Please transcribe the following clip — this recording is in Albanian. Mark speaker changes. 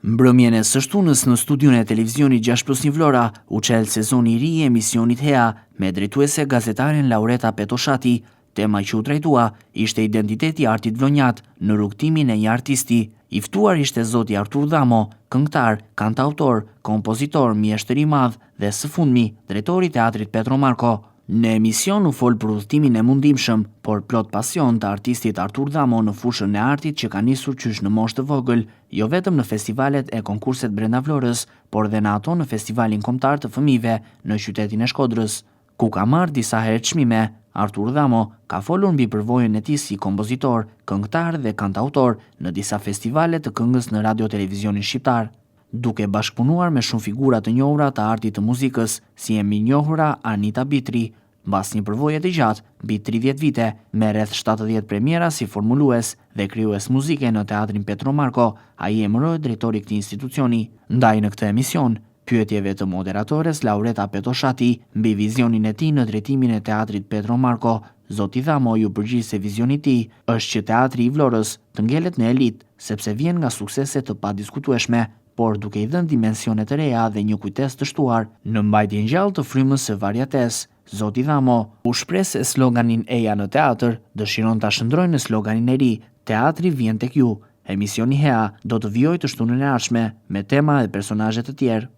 Speaker 1: Mbrëmjen e së shtunës në studion e televizionit 6+1 Vlora u çel sezoni i ri i emisionit Hea me drejtuese gazetaren Laureta Petoshati. Tema që u trajtua ishte identiteti i artit vlonjat në rrugtimin e një artisti. I ftuar ishte zoti Artur Dhamo, këngëtar, kantautor, kompozitor, mjeshtër i madh dhe së fundmi drejtori i teatrit Petro Marko. Në emision u fol për udhëtimin e mundimshëm, por plot pasion të artistit Artur Dhamo në fushën e artit që ka nisur qysh në moshë të vogël, jo vetëm në festivalet e konkurset brenda Vlorës, por dhe në ato në festivalin kombëtar të fëmijëve në qytetin e Shkodrës, ku ka marrë disa herë çmime. Artur Dhamo ka folur mbi përvojën e tij si kompozitor, këngëtar dhe kantautor në disa festivale të këngës në radio televizionin shqiptar, duke bashkëpunuar me shumë figura të njohura të artit të muzikës, si e minjohura Anita Bitri. Mbas një përvoje të gjatë, mbi 30 vite, me rreth 70 premiera si formulues dhe krijues muzike në teatrin Petro Marko, ai emërohet drejtori i këtij institucioni. Ndaj në këtë emision, pyetjeve të moderatores Laureta Petoshati mbi vizionin e tij në drejtimin e teatrit Petro Marko, zoti Dhamo ju përgjigj se vizioni i tij është që teatri i Vlorës të ngelet në elitë, sepse vjen nga suksese të padiskutueshme, por duke i dhënë dimensione të reja dhe një kujtesë të shtuar në mbajtjen gjallë të frymës së varietesë. Zoti Dhamo u shpreh se sloganin Eja në teatr dëshiron ta shndrojë në sloganin e ri Teatri vjen tek ju. Emisioni Hea do të vijojë të shtunën e ardhshme me tema dhe personazhe të tjerë.